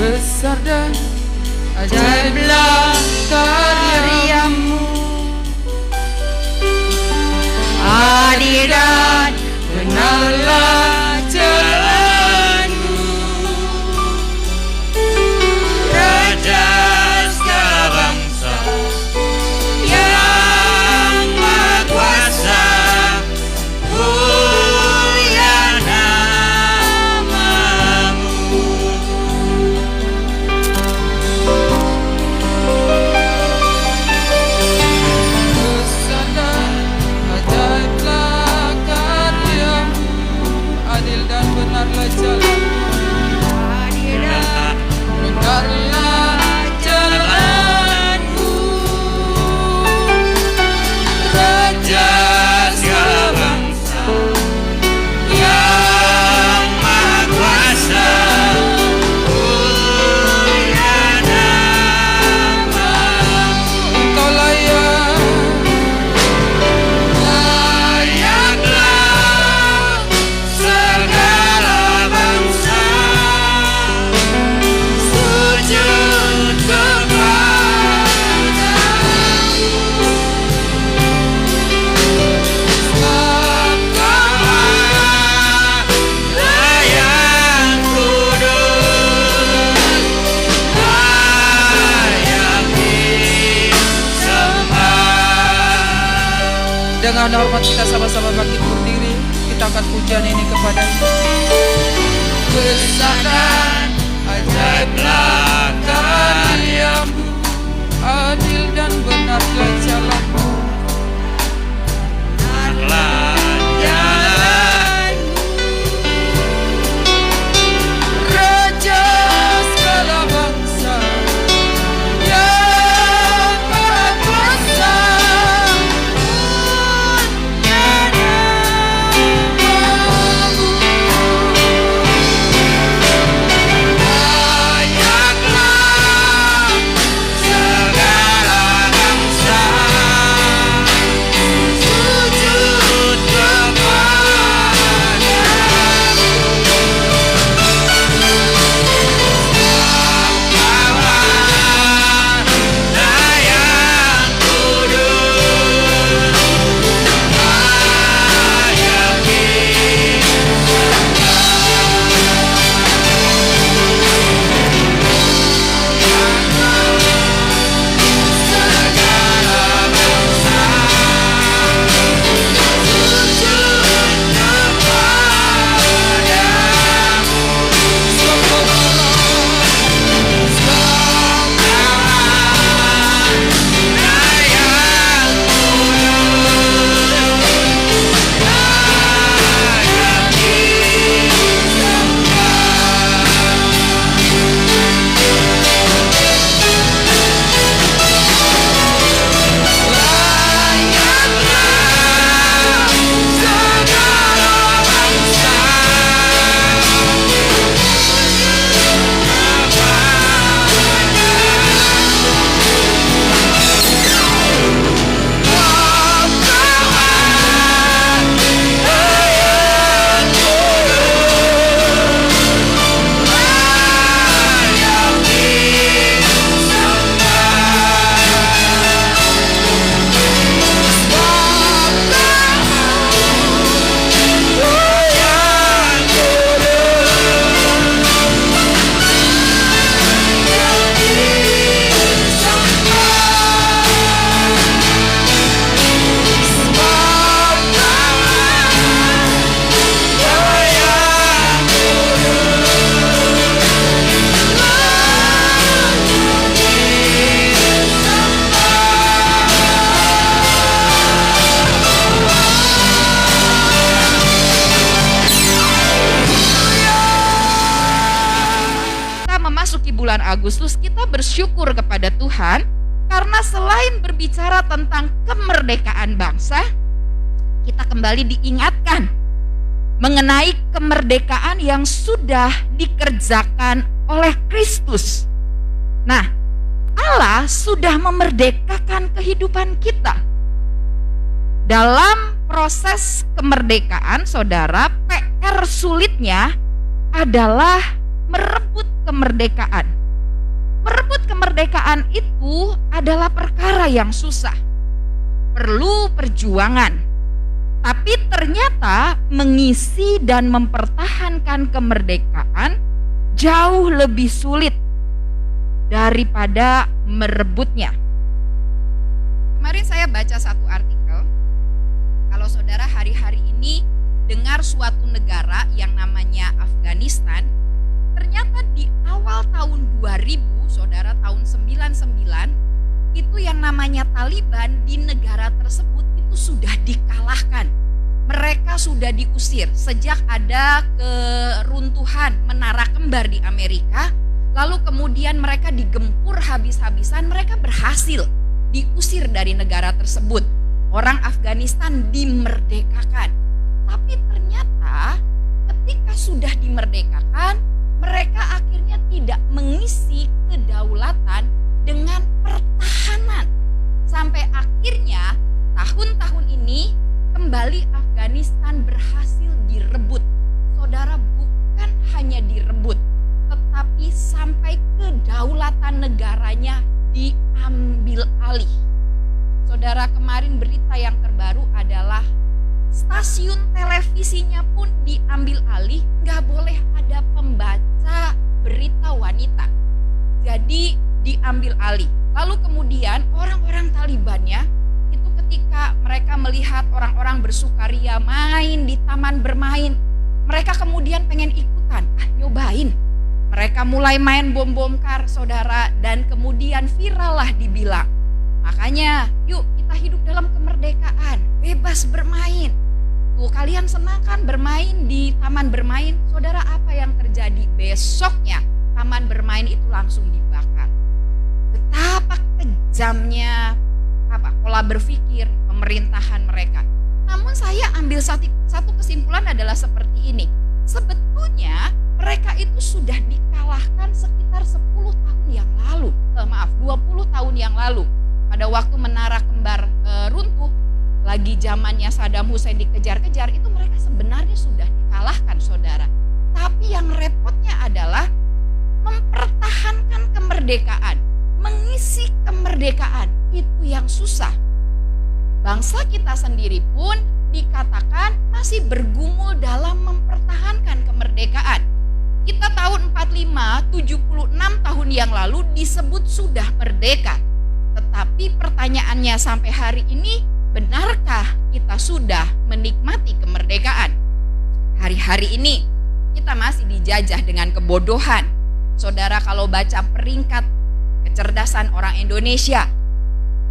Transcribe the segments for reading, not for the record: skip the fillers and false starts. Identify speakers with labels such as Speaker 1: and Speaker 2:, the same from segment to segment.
Speaker 1: besar dan ajaiblah karyamu, adil dan benarlah jalanmu. Raja segala bangsa yang Maha Kuasa, mulia namamu. Besar dan ajaiblah karyamu, adil dan benarlah jalanmu, adil dan benarlah jalanmu. Raja segala bangsa yang Maha Kuasa, mulia namamu. Engkau layaklah segala bangsa sujud kepadamu. Sebab Kaulah yang kudus, layak disembah. Dengan hormat kita sama-sama bangkit berdiri, kita akan pujian ini kepada-Mu. Besar dan ajaiblah karyamu, adil dan benarlah jalanmu, benarlah jalanmu. Raja segala bangsa yang Maha Kuasa, mulia namamu. Layaklah segala bangsa sujud kepadamu. Kaulah yang kudus, layak bulan Agustus, kita bersyukur kepada Tuhan karena selain berbicara tentang kemerdekaan bangsa, kita kembali diingatkan mengenai kemerdekaan yang sudah dikerjakan oleh Kristus. Nah, Allah sudah memerdekakan kehidupan kita. Dalam proses kemerdekaan, saudara, PR sulitnya adalah merebut kemerdekaan.
Speaker 2: kemerdekaan itu adalah perkara yang susah, perlu perjuangan. Tapi ternyata mengisi dan mempertahankan kemerdekaan jauh lebih sulit daripada merebutnya. Kemarin saya baca satu artikel, kalau saudara hari-hari ini dengar suatu negara yang namanya Afghanistan, ternyata di awal tahun 2000, saudara, tahun 99, itu yang namanya Taliban di negara tersebut itu sudah dikalahkan. Mereka sudah diusir sejak ada keruntuhan menara kembar di Amerika, lalu kemudian mereka digempur habis-habisan, mereka berhasil diusir dari negara tersebut. Orang Afghanistan dimerdekakan. Tapi ternyata ketika sudah dimerdekakan, mereka akhirnya tidak mengisi kedaulatan dengan pertahanan. Sampai akhirnya tahun-tahun ini kembali Afghanistan berhasil direbut. Saudara, bukan hanya direbut, tetapi sampai kedaulatan negaranya diambil alih. Saudara, kemarin berita yang terbaru adalah stasiun televisinya pun diambil alih, nggak boleh ada pembaca berita wanita. Jadi diambil alih. Lalu kemudian orang-orang Talibannya itu ketika mereka melihat orang-orang bersukaria main di taman bermain, mereka kemudian pengen ikutan, nyobain. Mereka mulai main bom-bom kar, saudara, dan kemudian viral lah dibilang. Makanya yuk kita hidup dalam kemerdekaan, bebas bermain. Tuh, kalian senang kan bermain di taman bermain? Saudara, apa yang terjadi? Besoknya taman bermain itu langsung dibakar. Betapa kejamnya pola berpikir pemerintahan mereka. Namun saya ambil satu kesimpulan adalah seperti ini. Sebetulnya mereka itu sudah dikalahkan sekitar 10 tahun yang lalu. 20 tahun yang lalu. Pada waktu menara kembar runtuh, lagi zamannya Saddam Hussein dikejar-kejar, itu mereka sebenarnya sudah dikalahkan, saudara. Tapi yang repotnya adalah mempertahankan kemerdekaan, mengisi kemerdekaan, itu yang susah. Bangsa kita sendiri pun dikatakan masih bergumul dalam mempertahankan kemerdekaan. Kita tahun 45, 76 tahun yang lalu disebut sudah merdeka. Tetapi pertanyaannya sampai hari ini, benarkah kita sudah menikmati kemerdekaan? Hari-hari ini kita masih dijajah dengan kebodohan. Saudara, kalau baca peringkat kecerdasan orang Indonesia,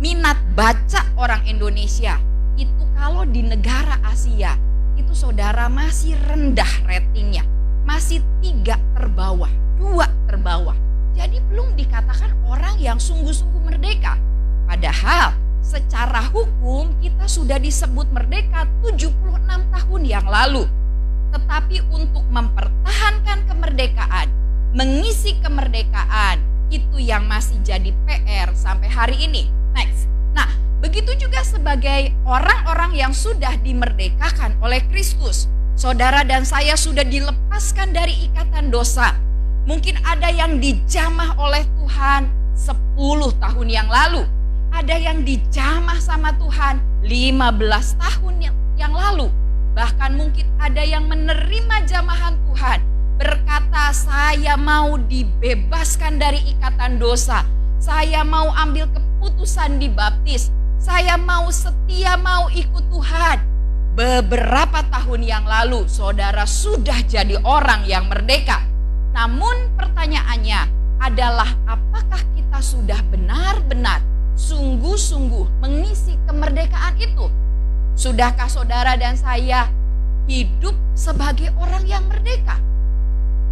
Speaker 2: minat baca orang Indonesia, itu kalau di negara Asia, itu saudara masih rendah ratingnya. Masih 3 terbawah, 2 terbawah. Jadi belum dikatakan orang yang sungguh-sungguh merdeka. Padahal secara hukum kita sudah disebut merdeka 76 tahun yang lalu. Tetapi untuk mempertahankan kemerdekaan, mengisi kemerdekaan, itu yang masih jadi PR sampai hari ini. Next. Nah, begitu juga sebagai orang-orang yang sudah dimerdekakan oleh Kristus. Saudara dan saya sudah dilepaskan dari ikatan dosa. Mungkin ada yang dijamah oleh Tuhan 10 tahun yang lalu. Ada yang dijamah sama Tuhan 15 tahun yang lalu. Bahkan mungkin ada yang menerima jamahan Tuhan, berkata, saya mau dibebaskan dari ikatan dosa. Saya mau ambil keputusan dibaptis. Saya mau setia, mau ikut Tuhan. Beberapa tahun yang lalu saudara sudah jadi orang yang merdeka. Namun pertanyaannya adalah, apakah kita sudah benar-benar sungguh-sungguh mengisi kemerdekaan itu? Sudahkah saudara dan saya hidup sebagai orang yang merdeka?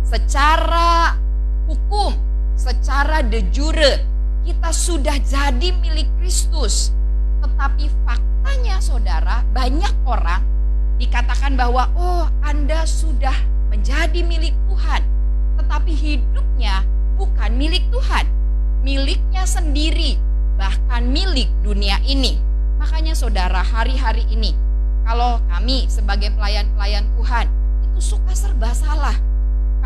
Speaker 2: Secara hukum, secara de jure, kita sudah jadi milik Kristus. Tetapi faktanya saudara, banyak orang dikatakan bahwa Anda sudah menjadi milik Tuhan. Tetapi hidupnya bukan milik Tuhan, miliknya sendiri, bahkan milik dunia ini. Makanya saudara, hari-hari ini kalau kami sebagai pelayan-pelayan Tuhan itu suka serba salah.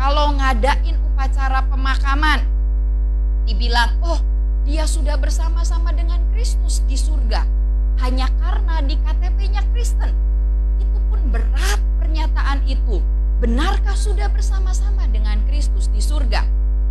Speaker 2: Kalau ngadain upacara pemakaman, dibilang, dia sudah bersama-sama dengan Kristus di surga hanya karena di KTP-nya Kristen. Itu pun berat pernyataan itu. Benarkah sudah bersama-sama dengan Kristus di surga?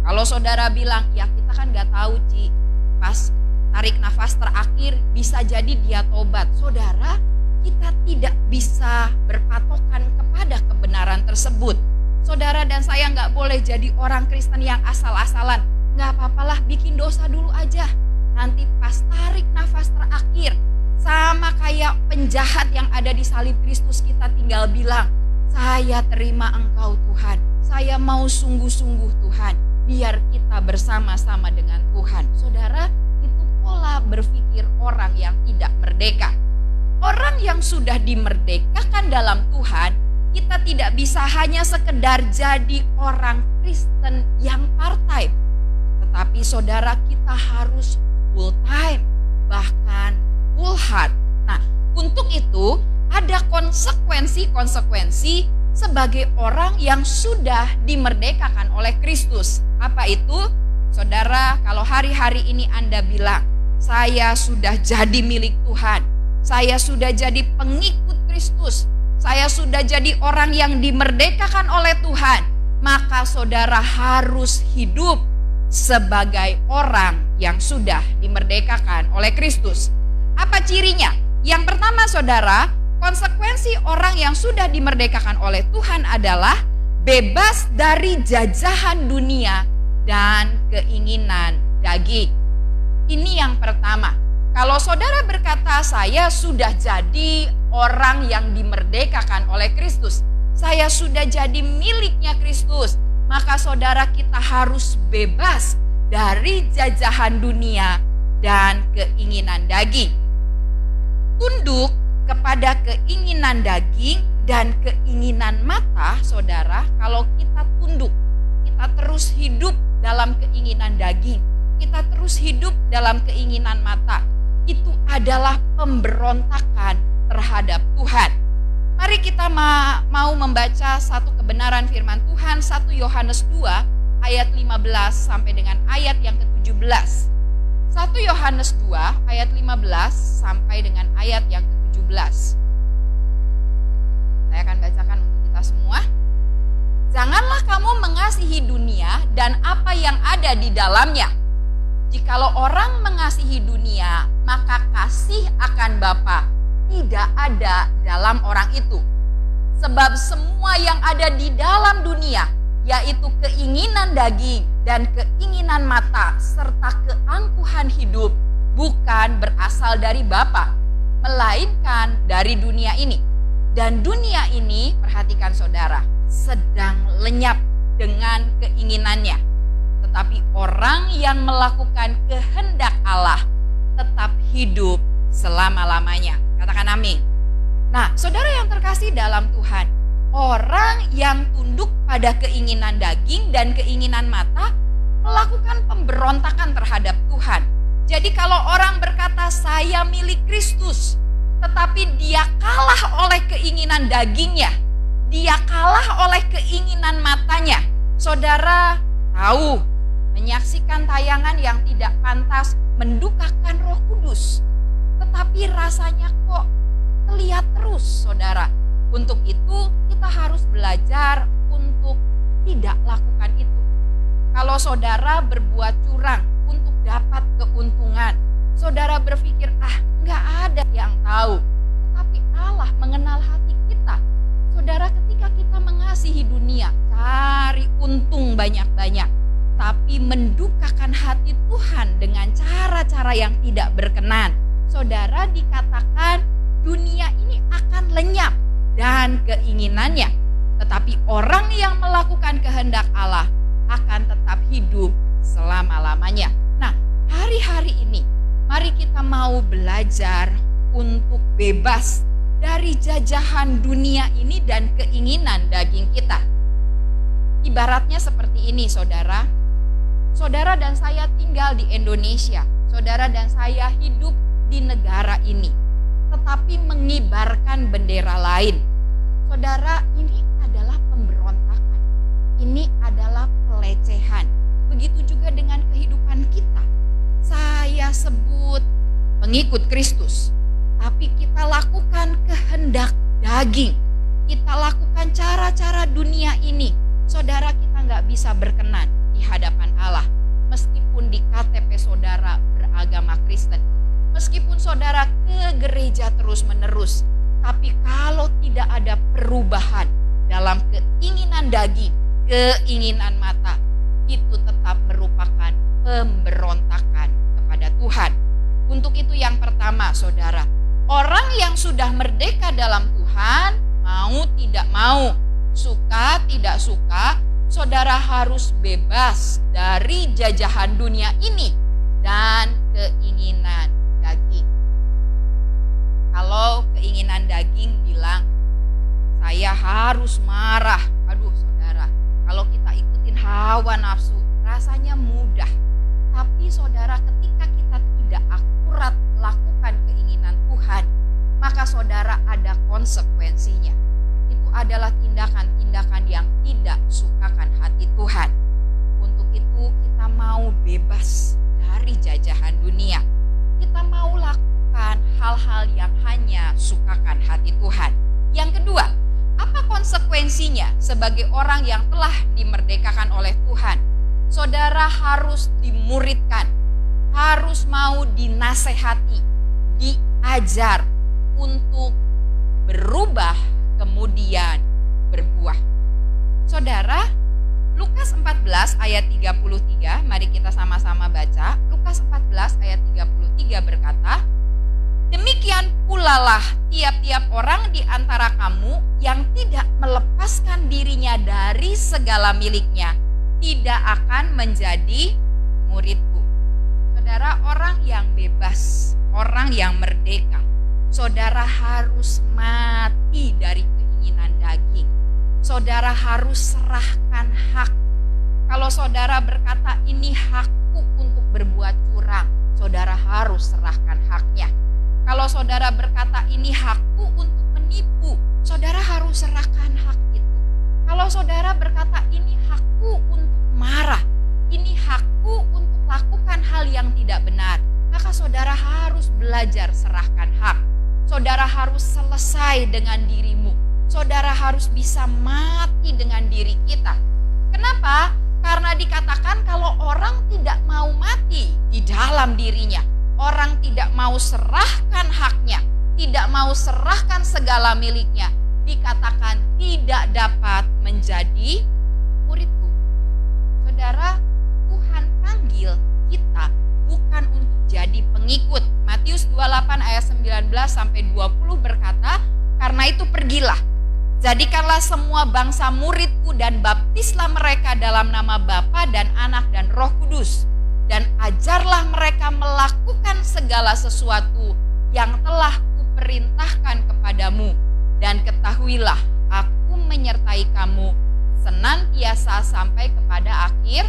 Speaker 2: Kalau saudara bilang, ya kita kan gak tahu Ci, pas tarik nafas terakhir bisa jadi dia tobat. Saudara, kita tidak bisa berpatokan kepada kebenaran tersebut. Saudara dan saya gak boleh jadi orang Kristen yang asal-asalan. Gak apa-apalah, bikin dosa dulu aja. Nanti pas tarik nafas terakhir, sama kayak penjahat yang ada di salib Kristus, kita tinggal bilang, saya terima Engkau Tuhan, saya mau sungguh-sungguh Tuhan, biar kita bersama-sama dengan Tuhan. Saudara, itu pola berpikir orang yang tidak merdeka. Orang yang sudah dimerdekakan dalam Tuhan, kita tidak bisa hanya sekedar jadi orang Kristen yang part-time. Tetapi saudara, kita harus full-time, bahkan full heart. Nah, untuk itu ada konsekuensi-konsekuensi sebagai orang yang sudah dimerdekakan oleh Kristus. Apa itu? Saudara, kalau hari-hari ini Anda bilang, saya sudah jadi milik Tuhan, saya sudah jadi pengikut Kristus, saya sudah jadi orang yang dimerdekakan oleh Tuhan, maka saudara harus hidup sebagai orang yang sudah dimerdekakan oleh Kristus. Apa cirinya? Yang pertama saudara, konsekuensi orang yang sudah dimerdekakan oleh Tuhan adalah bebas dari jajahan dunia dan keinginan daging. Ini yang pertama. Kalau saudara berkata, saya sudah jadi orang yang dimerdekakan oleh Kristus, saya sudah jadi miliknya Kristus, maka saudara, kita harus bebas dari jajahan dunia dan keinginan daging. Tunduk kepada keinginan daging dan keinginan mata, saudara, kalau kita tunduk, kita terus hidup dalam keinginan daging, kita terus hidup dalam keinginan mata, itu adalah pemberontakan terhadap Tuhan. Mari kita mau membaca satu kebenaran firman Tuhan, 1 Yohanes 2 ayat 15 sampai dengan ayat yang ke-17. 1 Yohanes 2 ayat 15 sampai dengan ayat yang ke-17. Saya akan bacakan untuk kita semua. Janganlah kamu mengasihi dunia dan apa yang ada di dalamnya. Jikalau orang mengasihi dunia, maka kasih akan Bapa tidak ada dalam orang itu. Sebab semua yang ada di dalam dunia, yaitu keinginan daging dan keinginan mata serta keangkuhan hidup, bukan berasal dari Bapa, melainkan dari dunia ini. Dan dunia ini, perhatikan saudara, sedang lenyap dengan keinginannya. Tetapi orang yang melakukan kehendak Allah tetap hidup selama-lamanya. Katakan amin. Nah, saudara yang terkasih dalam Tuhan, orang yang tunduk pada keinginan daging dan keinginan mata melakukan pemberontakan terhadap Tuhan. Jadi kalau orang berkata saya milik Kristus, tetapi dia kalah oleh keinginan dagingnya, dia kalah oleh keinginan matanya, saudara tahu, menyaksikan tayangan yang tidak pantas mendukakan Roh Kudus, tetapi rasanya kok terlihat terus, saudara. Untuk itu kita harus belajar untuk tidak lakukan itu. Kalau saudara berbuat curang untuk dapat keuntungan, saudara berpikir, nggak ada yang tahu. Tetapi Allah mengenal hati kita. Saudara, ketika kita mengasihi dunia, cari untung banyak-banyak, tapi mendukakan hati Tuhan dengan cara-cara yang tidak berkenan, saudara, dikatakan dunia ini akan lenyap dan keinginannya. Tetapi orang yang melakukan kehendak Allah akan tetap hidup selama-lamanya. Nah, hari-hari ini mari kita mau belajar untuk bebas dari jajahan dunia ini dan keinginan daging kita. Ibaratnya seperti ini, saudara. Saudara dan saya tinggal di Indonesia. Saudara dan saya hidup di negara ini, tetapi mengibarkan bendera lain. Saudara, ini adalah pemberontakan. Ini adalah pelecehan. Begitu juga dengan kehidupan kita. sebut pengikut Kristus, tapi kita lakukan kehendak daging, kita lakukan cara-cara dunia ini, saudara, kita nggak bisa berkenan di hadapan Allah. Meskipun di KTP saudara beragama Kristen, meskipun saudara ke gereja terus-menerus, tapi kalau tidak ada perubahan dalam keinginan daging, keinginan mata, itu tetap merupakan pemberontakan kepada Tuhan. Untuk itu yang pertama, saudara, orang yang sudah merdeka dalam Tuhan, mau tidak mau, suka tidak suka, saudara harus bebas dari jajahan dunia ini dan keinginan daging. Kalau keinginan daging bilang, saya harus marah. Aduh saudara, kalau kita ikutin hawa nafsu, rasanya mudah. Tapi saudara, ketika kita tidak akurat lakukan keinginan Tuhan, maka saudara ada konsekuensinya. Itu adalah tindakan-tindakan yang tidak sukakan hati Tuhan. Untuk itu kita mau bebas dari jajahan dunia. Kita mau lakukan hal-hal yang hanya sukakan hati Tuhan. Yang kedua, apa konsekuensinya sebagai orang yang telah dimerdekakan oleh Tuhan? Saudara harus dimuridkan, harus mau dinasehati, diajar untuk berubah kemudian berbuah. Saudara, Lukas 14 ayat 33, mari kita sama-sama baca. Lukas 14 ayat 33 berkata, demikian pula lah tiap-tiap orang di antara kamu yang tidak melepaskan dirinya dari segala miliknya, tidak akan menjadi muridku. Saudara, orang yang bebas, orang yang merdeka, saudara harus mati dari keinginan daging. Saudara harus serahkan hak. Kalau saudara berkata ini hakku untuk berbuat curang, saudara harus serahkan haknya. Kalau saudara berkata ini hakku untuk menipu, saudara harus serahkan hak itu. Kalau saudara berkata ini hakku untuk marah, ini hakku untuk lakukan hal yang tidak benar, maka saudara harus belajar serahkan hak. Saudara harus selesai dengan dirimu. Saudara harus bisa mati dengan diri kita. Kenapa? Karena dikatakan kalau orang tidak mau mati di dalam dirinya, orang tidak mau serahkan haknya, tidak mau serahkan segala miliknya, dikatakan tidak dapat menjadi muridku. Saudara, Tuhan panggil kita bukan untuk jadi pengikut. Matius 28 ayat 19 sampai 20 berkata, karena itu pergilah, jadikanlah semua bangsa muridku dan baptislah mereka dalam nama Bapa dan Anak dan Roh Kudus, dan ajarlah mereka melakukan segala sesuatu yang telah kuperintahkan kepadamu, dan ketahuilah aku menyertai kamu senantiasa sampai kepada akhir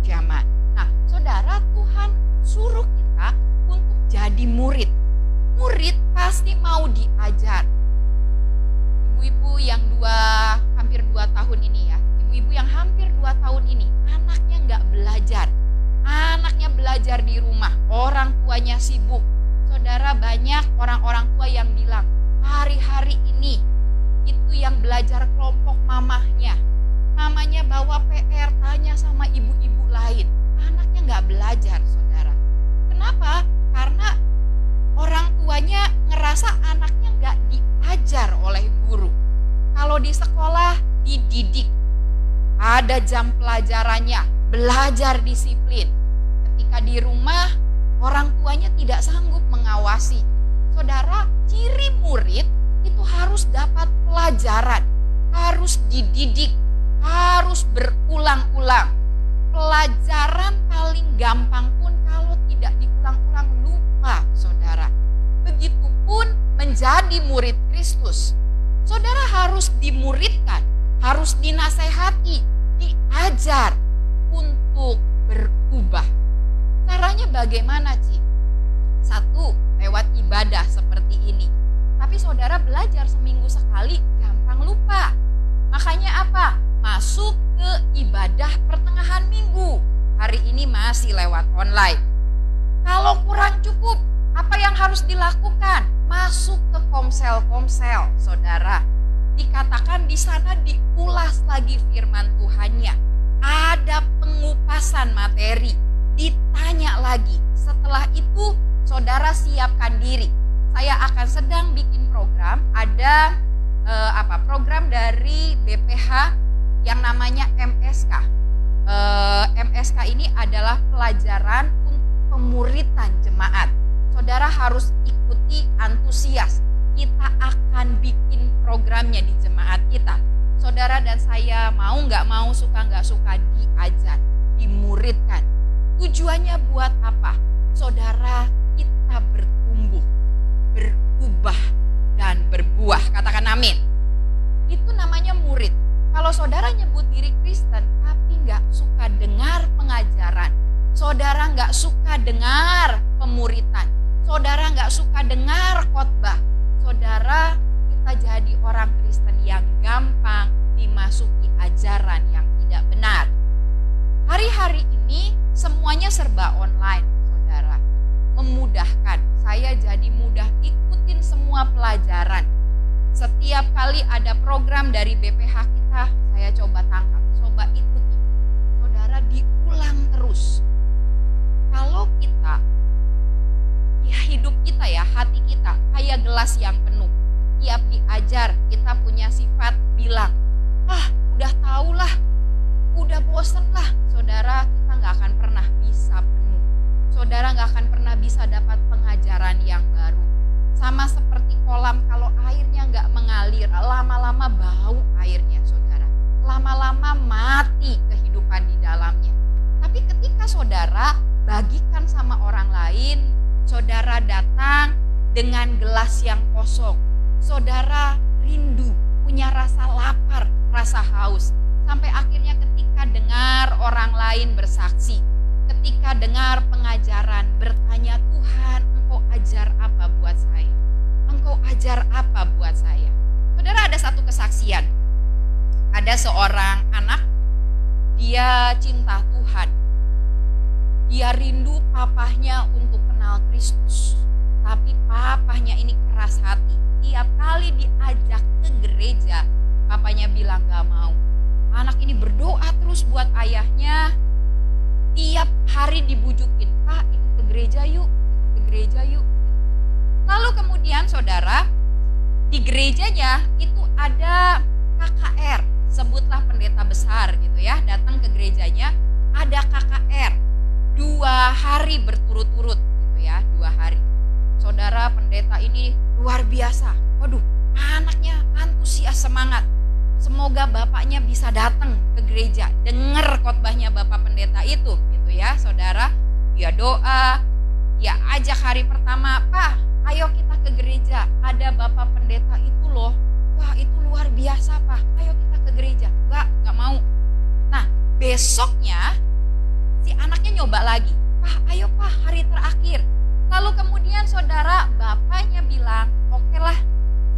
Speaker 2: zaman. Nah, saudara, Tuhan suruh kita untuk jadi murid. Murid pasti mau diajar. Ibu-ibu yang hampir 2 tahun ini ya, ibu-ibu yang hampir 2 tahun ini, anaknya nggak belajar. Anaknya belajar di rumah, orang tuanya sibuk. Saudara, banyak orang-orang tua yang bilang, hari-hari ini itu yang belajar kelompok mamahnya. Mamanya bawa PR, tanya sama ibu-ibu lain. Anaknya nggak belajar, saudara. Kenapa? Karena orang tuanya ngerasa anaknya nggak diajar oleh guru. Kalau di sekolah dididik, ada jam pelajarannya, belajar disiplin. Ketika di rumah, orang tuanya tidak sanggup mengawasi. Saudara, ciri murid itu harus dapat pelajaran, harus dididik, harus berulang-ulang. Pelajaran paling gampang pun kalau tidak diulang-ulang lupa, saudara. Begitupun menjadi murid Kristus. Saudara harus dimuridkan, harus dinasehati, diajar untuk berubah. Caranya bagaimana, Ci? 1, lewat ibadah seperti ini. Tapi saudara belajar seminggu sekali gampang lupa. Makanya apa? Masuk ke ibadah pertengahan minggu. Hari ini masih lewat online. Kalau kurang cukup, apa yang harus dilakukan? Masuk ke komsel-komsel, saudara. Dikatakan di sana diulas lagi firman Tuhannya. Ada pengupasan materi, ditanya lagi. Setelah itu, saudara siapkan diri. Saya akan sedang bikin program, ada program dari BPH yang namanya MSK. MSK ini adalah pelajaran untuk pemuritan jemaat. Saudara harus ikuti antusias. Kita akan bikin programnya di jemaat kita. Saudara dan saya mau nggak mau, suka nggak suka, diajar, dimuridkan. Tujuannya buat apa? Saudara, kita bertumbuh, berubah, dan berbuah. Katakan amin. Itu namanya murid. Kalau saudara nyebut diri Kristen tapi nggak suka dengar pengajaran, saudara nggak suka dengar pemuritan, saudara nggak suka dengar khotbah, saudara, kita jadi orang Kristen yang gampang dimasuki ajaran yang tidak benar. Hari-hari ini semuanya serba online, saudara. Memudahkan, saya jadi mudah ikutin semua pelajaran. Setiap kali ada program dari BPH kita, saya coba tangkap, coba ikuti. Saudara, diulang terus. Kalau kita, ya hidup kita ya, hati kita kayak gelas yang penuh. Tiap diajar, kita punya sifat bilang, udah tau lah, udah bosen lah. Saudara, kita gak akan pernah bisa penuh. Saudara gak akan pernah bisa dapat pengajaran yang baru. Sama seperti kolam, kalau airnya gak mengalir, lama-lama bau airnya, saudara. Lama-lama mati kehidupan di dalamnya. Tapi ketika saudara bagikan sama orang lain, saudara datang dengan gelas yang kosong. Saudara rindu, punya rasa lapar, rasa haus. Sampai akhirnya ketika dengar orang lain bersaksi, ketika dengar pengajaran, bertanya, Tuhan, Engkau ajar apa buat saya? Engkau ajar apa buat saya? Saudara, ada satu kesaksian. Ada seorang anak, dia cinta Tuhan. Dia rindu papahnya untuk kenal Kristus. Tapi papahnya ini keras hati. Tiap kali diajak ke gereja, papanya bilang gak mau. Anak ini berdoa terus buat ayahnya. Tiap hari dibujukin, Pak ikut ke gereja yuk, ikut ke gereja yuk. Lalu kemudian saudara, di gerejanya itu ada KKR, sebutlah pendeta besar gitu ya, datang ke gerejanya, ada KKR 2 hari berturut-turut gitu ya, 2 hari. Saudara, pendeta ini luar biasa. Waduh, anaknya antusias, semangat. Semoga bapaknya bisa datang ke gereja, dengar khotbahnya bapak pendeta itu gitu ya, saudara. Dia doa, dia ajak hari pertama, Pak, ayo kita ke gereja, ada bapak pendeta itu loh. Wah, itu luar biasa, Pak, ayo kita ke gereja. Gak mau. Nah, besoknya si anaknya nyoba lagi, Pak, ayo Pak, hari terakhir. Lalu kemudian saudara, bapaknya bilang, oke lah,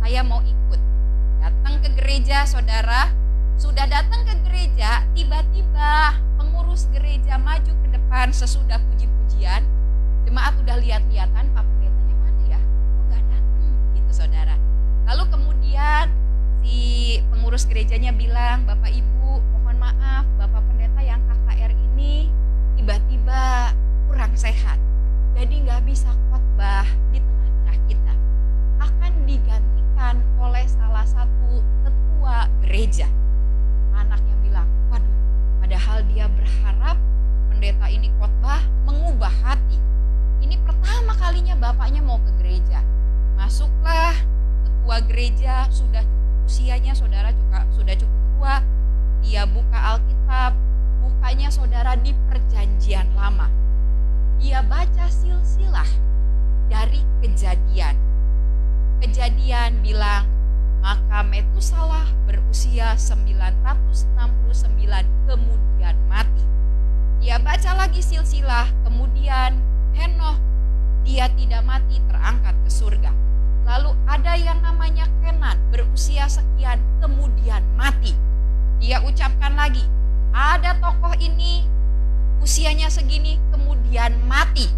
Speaker 2: saya mau ikut. Datang ke gereja, saudara. Sudah datang ke gereja, tiba-tiba pengurus gereja maju ke depan sesudah puji-pujian. Jemaat udah lihat-lihatan, Pak pendetanya mana ya? Kok gak datang? Gitu, saudara. Lalu kemudian si pengurus gerejanya bilang, Bapak Ibu, mohon maaf, Bapak pendeta yang KKR ini tiba-tiba kurang sehat. Jadi gak bisa khotbah di tengah-tengah kita. Akan digantikan oleh salah satu tetua gereja. Anaknya bilang, waduh, padahal dia berharap pendeta ini khotbah mengubah hati. Ini pertama kalinya bapaknya mau ke gereja. Masuklah ketua gereja, sudah usianya saudara juga sudah cukup tua. Dia buka Alkitab, bukanya saudara di Perjanjian Lama. Dia baca silsilah dari Kejadian. Kejadian bilang, maka Metusalah berusia 969 kemudian mati. Dia baca lagi silsilah, kemudian Henoh, dia tidak mati, terangkat ke surga. Lalu ada yang namanya Kenan, berusia sekian kemudian mati. Dia ucapkan lagi, ada tokoh ini usianya segini kemudian mati.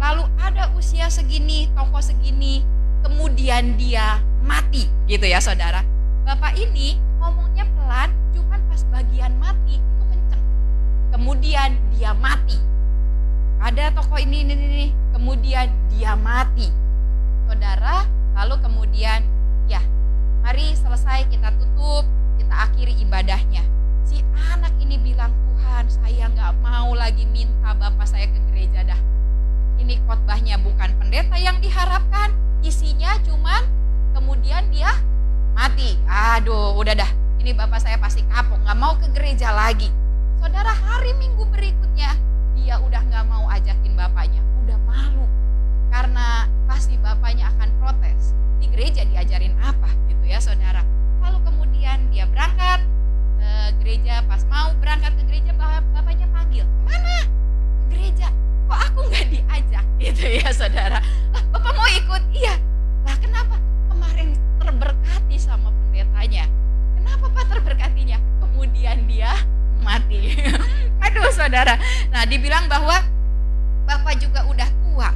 Speaker 2: lalu ada usia segini, tokoh segini, kemudian dia mati, gitu ya saudara. Bapak ini ngomongnya pelan, cuman pas bagian mati itu kenceng. Kemudian dia mati. Ada tokoh ini, kemudian dia mati. Saudara, lalu kemudian ya, mari selesai kita tutup, kita akhiri ibadahnya. Si anak ini bilang, Tuhan, saya nggak mau lagi minta Bapak saya ke gereja dah. Ini khotbahnya bukan pendeta yang diharapkan, isinya cuman kemudian dia mati. Aduh, udah dah, ini Bapak saya pasti kapok, nggak mau ke gereja lagi. Saudara, hari Minggu berikutnya dia udah nggak mau ajakin bapaknya, udah malu karena pasti bapaknya akan protes. Di gereja diajarin apa gitu ya saudara. Lalu kemudian dia berangkat ke gereja, pas mau berangkat ke gereja bapaknya panggil, kemana? Ke gereja. Kok aku nggak diajak gitu ya saudara. Lah, Bapak mau ikut? Iya. Lah kenapa? Kemarin terberkati sama pendetanya. Kenapa Pak terberkatinya? Kemudian dia mati. Aduh saudara. Nah, dibilang bahwa Bapak juga udah tua,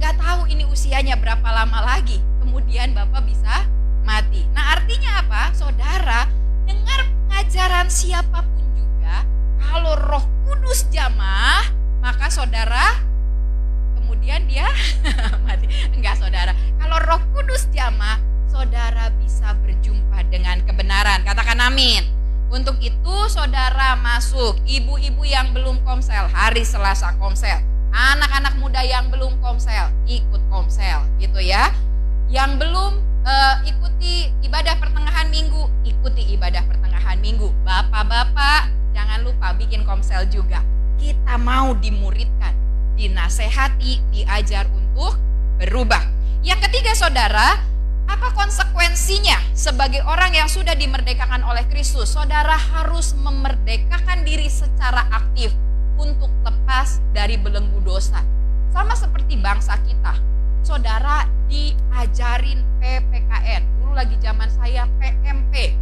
Speaker 2: nggak tahu ini usianya berapa lama lagi, kemudian Bapak bisa mati. Nah, artinya apa? Saudara, dengar pengajaran siapapun juga, kalau Roh Kudus jamah, maka saudara kemudian dia mati. Enggak saudara, kalau Roh Kudus jamah, saudara bisa berjumpa dengan kebenaran. Katakan amin. Untuk itu saudara masuk, ibu-ibu yang belum komsel, hari Selasa komsel. Anak-anak muda yang belum komsel, ikut komsel gitu ya. Yang belum ikuti ibadah pertengahan minggu, ikuti ibadah pertengahan minggu. Bapak-bapak jangan lupa bikin komsel juga. Kita mau dimuridkan, dinasehati, diajar untuk berubah. Yang ketiga saudara, apa konsekuensinya sebagai orang yang sudah dimerdekakan oleh Kristus? Saudara harus memerdekakan diri secara aktif untuk lepas dari belenggu dosa. Sama seperti bangsa kita. Saudara diajarin PPKN. Dulu lagi zaman saya PMP.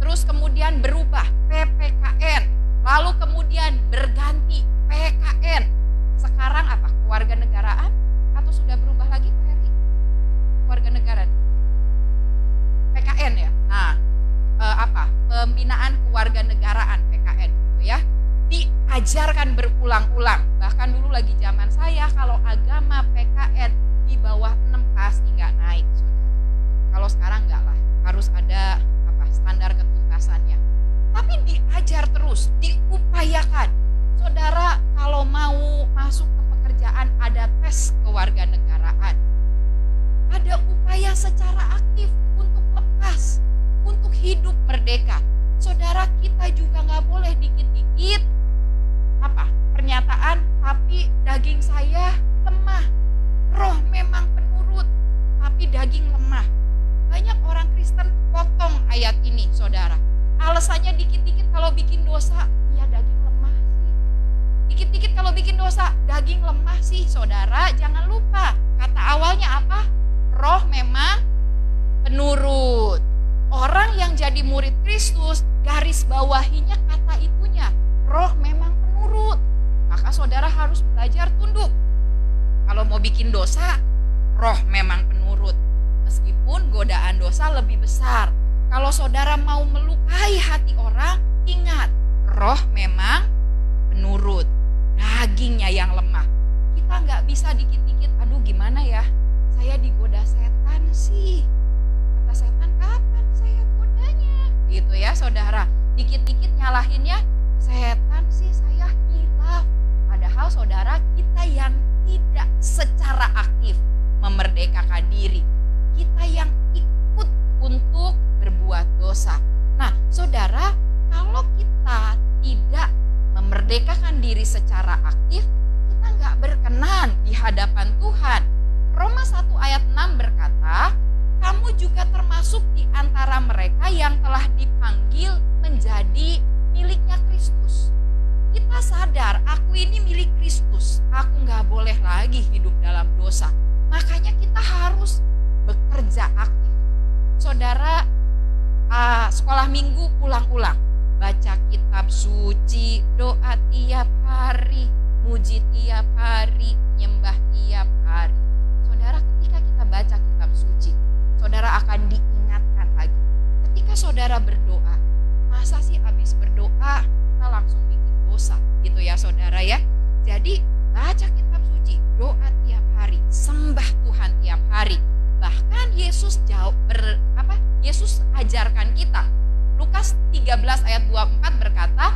Speaker 2: Terus kemudian berubah PPKN. Lalu kemudian berganti PKN. Sekarang apa? Kewarganegaraan? Atau sudah berubah lagi Pak Heri? Kewarganegaraan. PKN ya. Nah, pembinaan kewarganegaraan PKN gitu ya. Diajarkan berulang-ulang. Bahkan dulu lagi zaman saya kalau agama PKN di bawah 6 pasti nggak naik, saudara. Kalau sekarang nggak lah, harus ada standar ketuntasannya. Tapi diajar terus, diupayakan. Saudara kalau mau masuk ke pekerjaan ada tes kewarganegaraan. Ada upaya secara aktif untuk lepas, untuk hidup merdeka. Saudara, kita juga nggak boleh dikit-dikit pernyataan, tapi daging saya lemah. Roh memang penurut, tapi daging lemah. Banyak orang Kristen potong ayat ini, saudara. Alasannya dikit-dikit kalau bikin dosa, ya daging lemah sih. Dikit-dikit kalau bikin dosa, daging lemah sih, saudara. Jangan lupa, kata awalnya apa? Roh memang penurut. Orang yang jadi murid Kristus, garis bawahinya kata itunya, roh memang penurut. Maka saudara harus belajar tunduk. Kalau mau bikin dosa, roh memang penurut. Meskipun godaan dosa lebih besar. Kalau saudara mau melukai hati orang, ingat, roh memang penurut. Dagingnya yang lemah. Kita nggak bisa dikit-dikit, aduh gimana ya, saya digoda setan sih. Kata setan, kapan saya godanya? Gitu ya saudara. Dikit-dikit nyalahinnya, setan sih saya hilaf. Padahal saudara, kita yang tidak secara aktif memerdekakan diri. Kita yang ikut untuk berbuat dosa. Nah saudara, kalau kita tidak memerdekakan diri secara aktif, kita nggak berkenan di hadapan Tuhan. Roma 1 ayat 6 berkata, kamu juga termasuk di antara mereka yang telah dipanggil menjadi miliknya Kristus. Kita sadar, aku ini milik Kristus. Aku nggak boleh lagi hidup dalam dosa. Makanya kita harus bekerja aktif. Saudara, sekolah minggu ulang-ulang. Baca kitab suci, doa tiap hari, muji tiap hari, nyembah tiap Jadi baca kitab suci, doa tiap hari, sembah Tuhan tiap hari. Bahkan Yesus Yesus ajarkan kita. Lukas 13 ayat 24 berkata,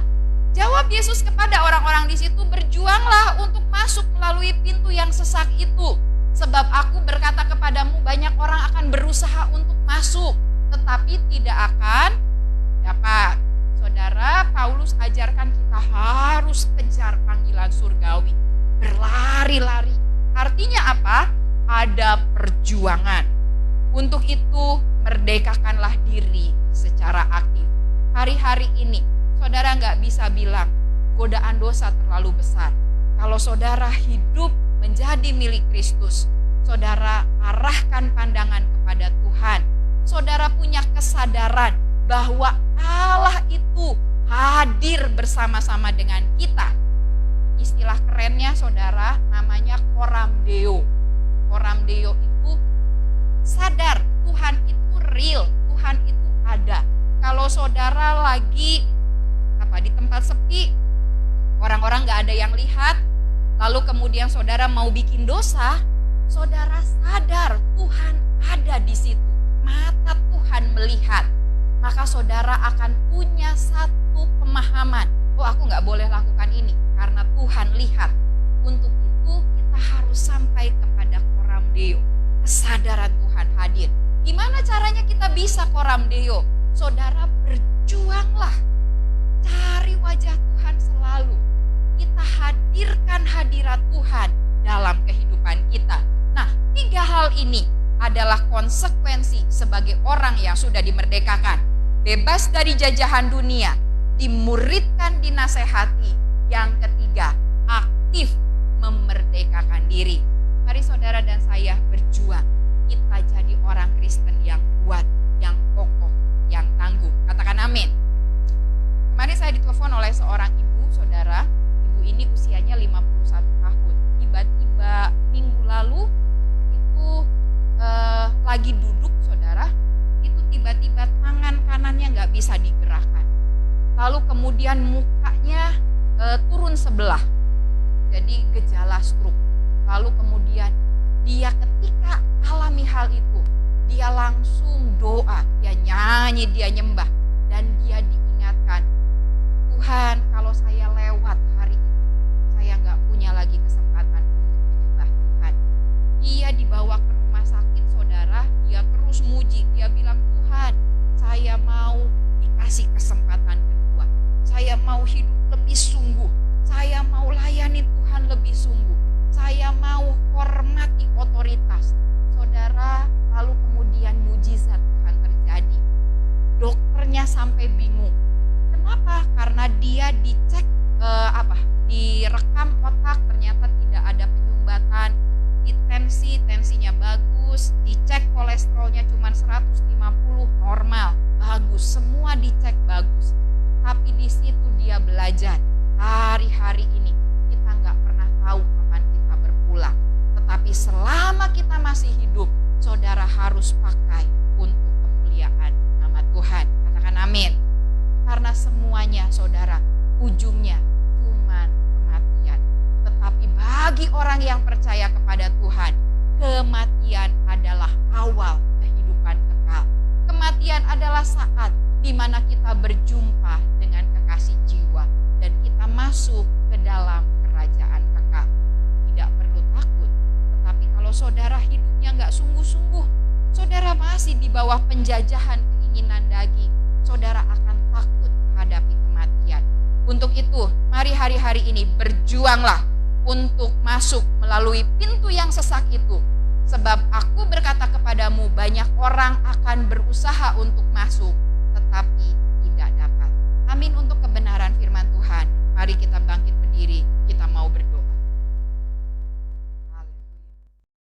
Speaker 2: jawab Yesus kepada orang-orang di situ, berjuanglah untuk masuk melalui pintu yang sesak itu. Sebab aku berkata kepadamu, banyak orang akan berusaha untuk masuk, tetapi tidak akan dapat. Saudara, Paulus ajarkan kita harus kejar panggilan surgawi. Berlari-lari. Artinya apa? Ada perjuangan. Untuk itu, merdekakanlah diri secara aktif. Hari-hari ini, saudara nggak bisa bilang godaan dosa terlalu besar. Kalau saudara hidup menjadi milik Kristus, saudara arahkan pandangan kepada Tuhan. Saudara punya kesadaran bahwa Allah itu hadir bersama-sama dengan kita. Istilah kerennya saudara namanya coram Deo. Coram Deo itu sadar Tuhan itu real, Tuhan itu ada. Kalau saudara lagi di tempat sepi, orang-orang gak ada yang lihat, lalu kemudian saudara mau bikin dosa, saudara sadar Tuhan ada di situ, mata Tuhan melihat, maka saudara akan punya satu pemahaman, oh aku gak boleh lakukan ini karena Tuhan lihat. Untuk itu kita harus sampai kepada coram Deo, kesadaran Tuhan hadir. Gimana caranya kita bisa coram Deo? Saudara berjuanglah, cari wajah Tuhan selalu. Kita hadirkan hadirat Tuhan dalam kehidupan kita. Nah, 3 hal ini adalah konsekuensi sebagai orang yang sudah dimerdekakan. Bebas dari jajahan dunia, dimuridkan, dinasehati. Yang ketiga, aktif memerdekakan diri. Mari saudara dan saya berjuang. Kita jadi orang Kristen yang kuat, yang kokoh, yang tangguh. Katakan amin. Kemarin saya ditelepon oleh seorang ibu, saudara. Ibu ini usianya 51 tahun. Tiba-tiba minggu lalu itu lagi duduk, saudara. Itu tiba-tiba tangan kanannya nggak bisa digerakkan. Lalu kemudian mukanya turun sebelah. Jadi gejala stroke. Lalu kemudian dia ketika alami hal itu, dia langsung doa, dia nyanyi, dia nyembah. Dan dia diingatkan, Tuhan, kalau saya lewat hari itu, saya gak punya lagi kesempatan untuk menyembah Tuhan. Dia dibawa ke rumah sakit, saudara, dia terus muji. Dia bilang, Tuhan, saya mau dikasih kesempatan kedua. Saya mau hidup lebih sungguh. Saya mau layani Tuhan lebih sungguh. Saya mau hormati otoritas. Saudara, lalu kemudian mujizat Tuhan terjadi. Dokternya sampai bingung. Kenapa? Karena dia dicek direkam otak, ternyata tidak ada penyumbatan. Tensinya bagus, dicek kolesterolnya cuma 150, normal, bagus, semua dicek bagus. Tapi di situ dia belajar. Hari-hari ini kita nggak pernah tahu kapan kita berpulang. Tetapi selama kita masih hidup, saudara harus pakai untuk kemuliaan nama Tuhan. Katakan amin. Karena semuanya, saudara, ujungnya cuma kematian. Tetapi bagi orang yang percaya kepada Tuhan, kematian adalah awal kehidupan kekal. Kematian adalah saat di mana kita berjumpa dengan kekasih jiwa dan kita masuk ke dalam kerajaan kekal. Tidak perlu takut. Tetapi kalau saudara hidupnya nggak sungguh-sungguh, saudara masih di bawah penjajahan keinginan daging, saudara akan takut menghadapi kematian. Untuk itu, mari hari-hari ini berjuanglah untuk masuk melalui pintu yang sesak itu. Sebab aku berkata kepadamu, banyak orang akan berusaha untuk masuk, tetapi tidak dapat. Amin untuk kebenaran firman Tuhan. Mari kita bangkit berdiri, kita mau berdoa.